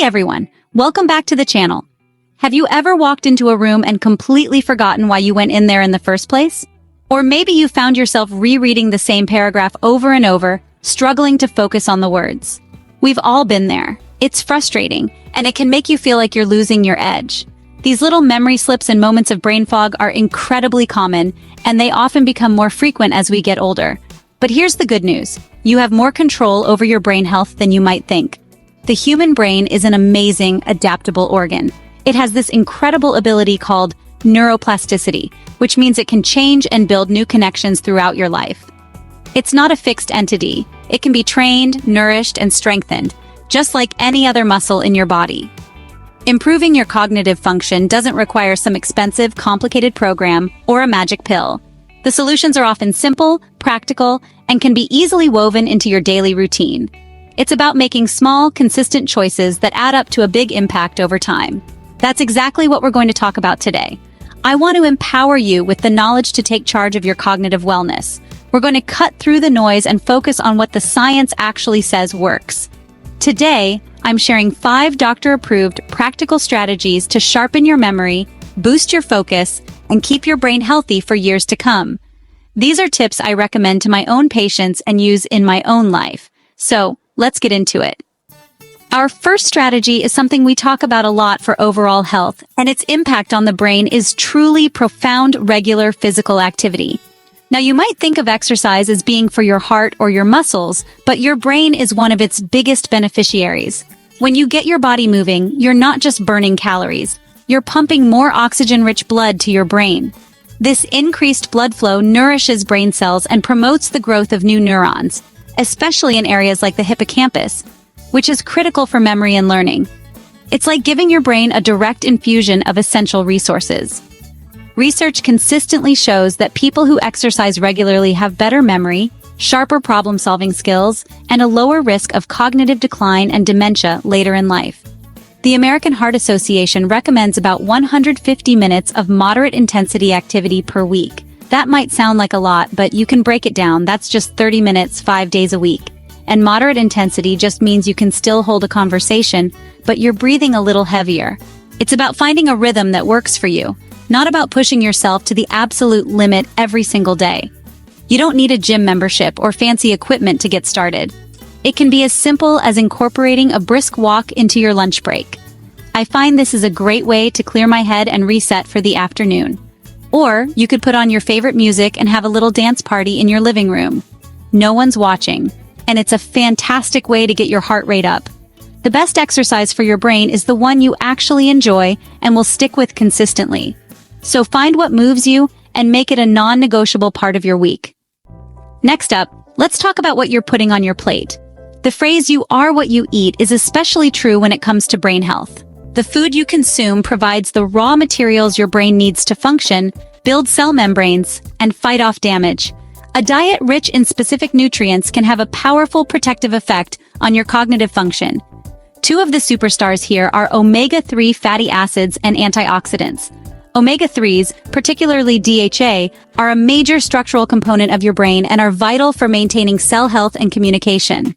Hey everyone, welcome back to the channel. Have you ever walked into a room and completely forgotten why you went in there in the first place? Or maybe you found yourself rereading the same paragraph over and over, struggling to focus on the words. We've all been there. It's frustrating, and it can make you feel like you're losing your edge. These little memory slips and moments of brain fog are incredibly common, and they often become more frequent as we get older. But here's the good news. You have more control over your brain health than you might think. The human brain is an amazing, adaptable organ. It has this incredible ability called neuroplasticity, which means it can change and build new connections throughout your life. It's not a fixed entity. It can be trained, nourished, and strengthened, just like any other muscle in your body. Improving your cognitive function doesn't require some expensive, complicated program or a magic pill. The solutions are often simple, practical, and can be easily woven into your daily routine. It's about making small, consistent choices that add up to a big impact over time. That's exactly what we're going to talk about today. I want to empower you with the knowledge to take charge of your cognitive wellness. We're going to cut through the noise and focus on what the science actually says works. Today, I'm sharing 5 doctor-approved practical strategies to sharpen your memory, boost your focus, and keep your brain healthy for years to come. These are tips I recommend to my own patients and use in my own life. So, let's get into it. Our first strategy is something we talk about a lot for overall health, and its impact on the brain is truly profound regular physical activity. Now, you might think of exercise as being for your heart or your muscles, but your brain is one of its biggest beneficiaries. When you get your body moving, you're not just burning calories. You're pumping more oxygen-rich blood to your brain. This increased blood flow nourishes brain cells and promotes the growth of new neurons, especially in areas like the hippocampus, which is critical for memory and learning. It's like giving your brain a direct infusion of essential resources. Research consistently shows that people who exercise regularly have better memory, sharper problem-solving skills, and a lower risk of cognitive decline and dementia later in life. The American Heart Association recommends about 150 minutes of moderate-intensity activity per week. That might sound like a lot, but you can break it down. That's just 30 minutes, 5 days a week. And moderate intensity just means you can still hold a conversation, but you're breathing a little heavier. It's about finding a rhythm that works for you, not about pushing yourself to the absolute limit every single day. You don't need a gym membership or fancy equipment to get started. It can be as simple as incorporating a brisk walk into your lunch break. I find this is a great way to clear my head and reset for the afternoon. Or you could put on your favorite music and have a little dance party in your living room. No one's watching, and it's a fantastic way to get your heart rate up. The best exercise for your brain is the one you actually enjoy and will stick with consistently. So find what moves you and make it a non-negotiable part of your week. Next up, let's talk about what you're putting on your plate. The phrase "you are what you eat" is especially true when it comes to brain health. The food you consume provides the raw materials your brain needs to function, build cell membranes, and fight off damage. A diet rich in specific nutrients can have a powerful protective effect on your cognitive function. 2 of the superstars here are omega-3 fatty acids and antioxidants. Omega-3s, particularly DHA, are a major structural component of your brain and are vital for maintaining cell health and communication.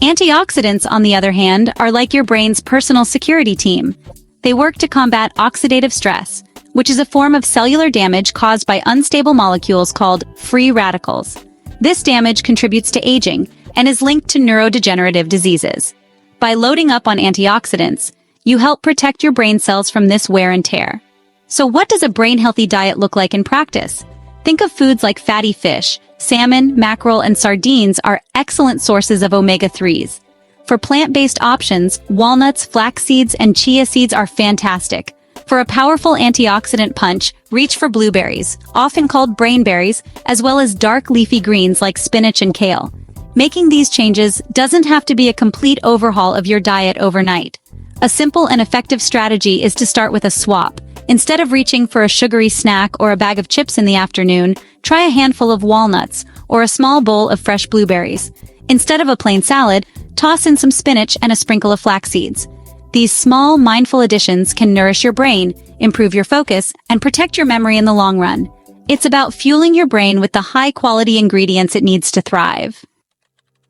Antioxidants, on the other hand, are like your brain's personal security team. They work to combat oxidative stress, which is a form of cellular damage caused by unstable molecules called free radicals. This damage contributes to aging and is linked to neurodegenerative diseases. By loading up on antioxidants, you help protect your brain cells from this wear and tear. So what does a brain-healthy diet look like in practice? Think of foods like fatty fish. Salmon, mackerel, and sardines are excellent sources of omega-3s. For plant-based options, walnuts, flaxseeds, and chia seeds are fantastic. For a powerful antioxidant punch, reach for blueberries, often called brainberries, as well as dark leafy greens like spinach and kale. Making these changes doesn't have to be a complete overhaul of your diet overnight. A simple and effective strategy is to start with a swap. Instead of reaching for a sugary snack or a bag of chips in the afternoon, try a handful of walnuts or a small bowl of fresh blueberries. Instead of a plain salad, toss in some spinach and a sprinkle of flax seeds. These small, mindful additions can nourish your brain, improve your focus, and protect your memory in the long run. It's about fueling your brain with the high-quality ingredients it needs to thrive.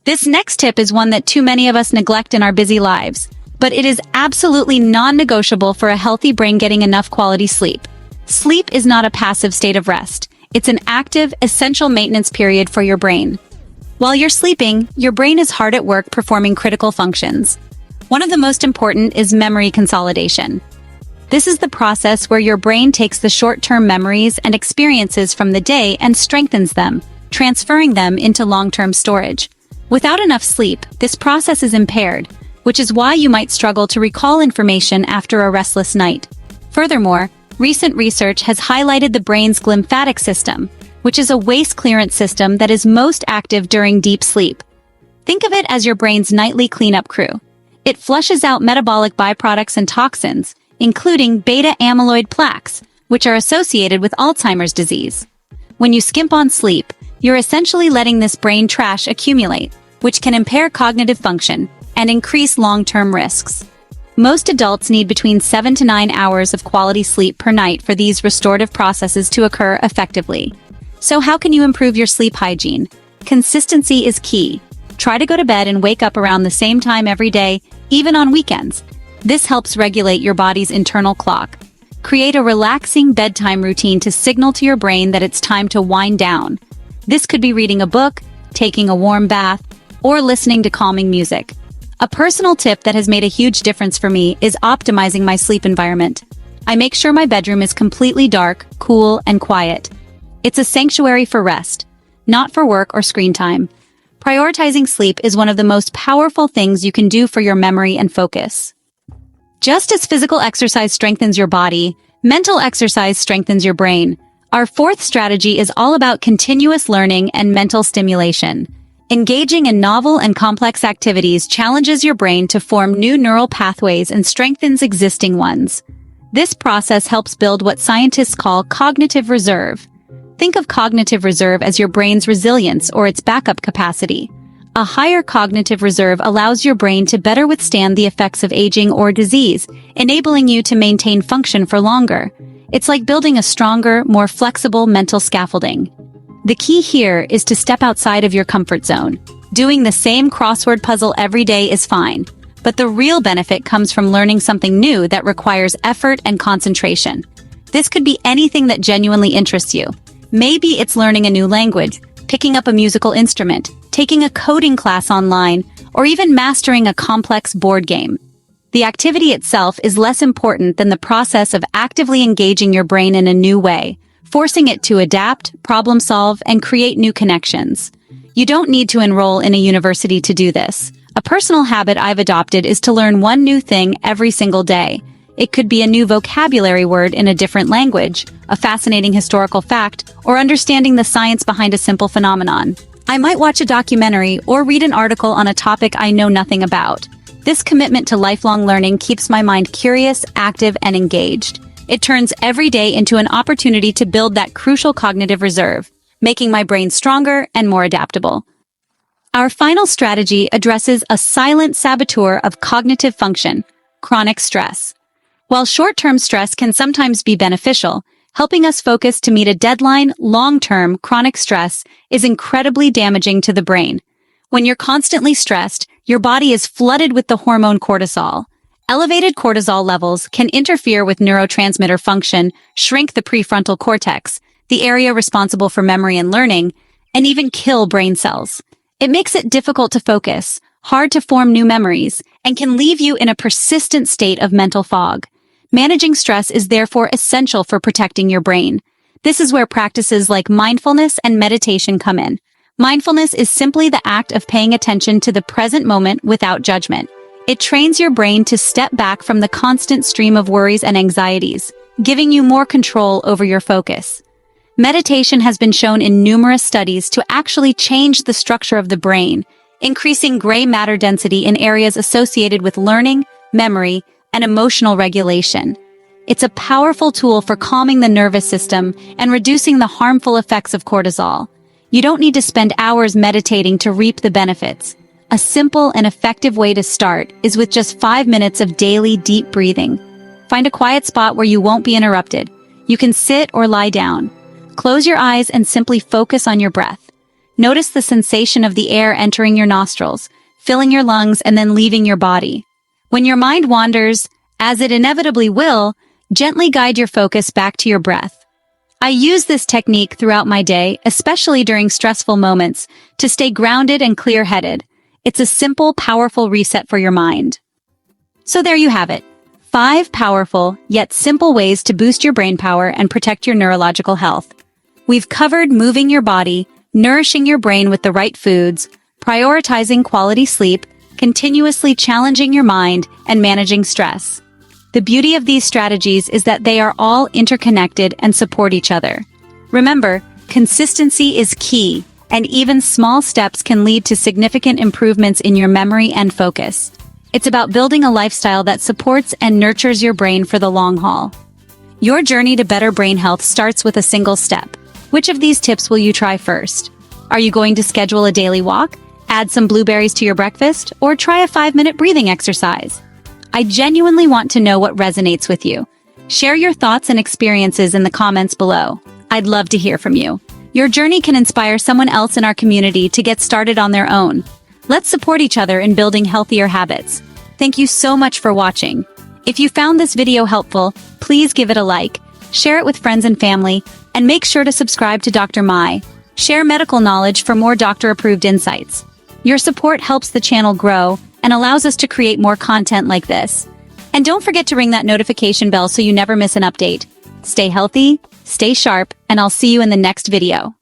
This next tip is one that too many of us neglect in our busy lives, but it is absolutely non-negotiable for a healthy brain getting enough quality sleep. Sleep is not a passive state of rest. It's an active, essential maintenance period for your brain. While you're sleeping, your brain is hard at work performing critical functions. One of the most important is memory consolidation. This is the process where your brain takes the short-term memories and experiences from the day and strengthens them, transferring them into long-term storage. Without enough sleep, this process is impaired, which is why you might struggle to recall information after a restless night. Furthermore, recent research has highlighted the brain's glymphatic system, which is a waste clearance system that is most active during deep sleep. Think of it as your brain's nightly cleanup crew. It flushes out metabolic byproducts and toxins, including beta-amyloid plaques, which are associated with Alzheimer's disease. When you skimp on sleep, you're essentially letting this brain trash accumulate, which can impair cognitive function and increase long-term risks. Most adults need between 7 to 9 hours of quality sleep per night for these restorative processes to occur effectively. So how can you improve your sleep hygiene? Consistency is key. Try to go to bed and wake up around the same time every day, even on weekends. This helps regulate your body's internal clock. Create a relaxing bedtime routine to signal to your brain that it's time to wind down. This could be reading a book, taking a warm bath, or listening to calming music. A personal tip that has made a huge difference for me is optimizing my sleep environment. I make sure my bedroom is completely dark, cool, and quiet. It's a sanctuary for rest, not for work or screen time. Prioritizing sleep is one of the most powerful things you can do for your memory and focus. Just as physical exercise strengthens your body, mental exercise strengthens your brain. Our fourth strategy is all about continuous learning and mental stimulation. Engaging in novel and complex activities challenges your brain to form new neural pathways and strengthens existing ones. This process helps build what scientists call cognitive reserve. Think of cognitive reserve as your brain's resilience or its backup capacity. A higher cognitive reserve allows your brain to better withstand the effects of aging or disease, enabling you to maintain function for longer. It's like building a stronger, more flexible mental scaffolding. The key here is to step outside of your comfort zone. Doing the same crossword puzzle every day is fine, but the real benefit comes from learning something new that requires effort and concentration. This could be anything that genuinely interests you. Maybe it's learning a new language, picking up a musical instrument, taking a coding class online, or even mastering a complex board game. The activity itself is less important than the process of actively engaging your brain in a new way, forcing it to adapt, problem solve, and create new connections. You don't need to enroll in a university to do this. A personal habit I've adopted is to learn one new thing every single day. It could be a new vocabulary word in a different language, a fascinating historical fact, or understanding the science behind a simple phenomenon. I might watch a documentary or read an article on a topic I know nothing about. This commitment to lifelong learning keeps my mind curious, active, and engaged. It turns every day into an opportunity to build that crucial cognitive reserve, making my brain stronger and more adaptable. Our final strategy addresses a silent saboteur of cognitive function, chronic stress. While short-term stress can sometimes be beneficial, helping us focus to meet a deadline, long-term chronic stress is incredibly damaging to the brain. When you're constantly stressed, your body is flooded with the hormone cortisol. Elevated cortisol levels can interfere with neurotransmitter function, shrink the prefrontal cortex, the area responsible for memory and learning, and even kill brain cells. It makes it difficult to focus, hard to form new memories, and can leave you in a persistent state of mental fog. Managing stress is therefore essential for protecting your brain. This is where practices like mindfulness and meditation come in. Mindfulness is simply the act of paying attention to the present moment without judgment. It trains your brain to step back from the constant stream of worries and anxieties, giving you more control over your focus. Meditation has been shown in numerous studies to actually change the structure of the brain, increasing gray matter density in areas associated with learning, memory, and emotional regulation. It's a powerful tool for calming the nervous system and reducing the harmful effects of cortisol. You don't need to spend hours meditating to reap the benefits. A simple and effective way to start is with just 5 minutes of daily deep breathing. Find a quiet spot where you won't be interrupted. You can sit or lie down. Close your eyes and simply focus on your breath. Notice the sensation of the air entering your nostrils, filling your lungs, and then leaving your body. When your mind wanders, as it inevitably will, gently guide your focus back to your breath. I use this technique throughout my day, especially during stressful moments, to stay grounded and clear-headed. It's a simple, powerful reset for your mind. So there you have it. 5 powerful, yet simple ways to boost your brain power and protect your neurological health. We've covered moving your body, nourishing your brain with the right foods, prioritizing quality sleep, continuously challenging your mind, and managing stress. The beauty of these strategies is that they are all interconnected and support each other. Remember, consistency is key, and even small steps can lead to significant improvements in your memory and focus. It's about building a lifestyle that supports and nurtures your brain for the long haul. Your journey to better brain health starts with a single step. Which of these tips will you try first? Are you going to schedule a daily walk, add some blueberries to your breakfast, or try a 5-minute breathing exercise? I genuinely want to know what resonates with you. Share your thoughts and experiences in the comments below. I'd love to hear from you. Your journey can inspire someone else in our community to get started on their own. Let's support each other in building healthier habits. Thank you so much for watching. If you found this video helpful, please give it a like, share it with friends and family, and make sure to subscribe to Dr. Mai. Share medical knowledge for more doctor-approved insights. Your support helps the channel grow and allows us to create more content like this. And don't forget to ring that notification bell so you never miss an update. Stay healthy, stay sharp, and I'll see you in the next video.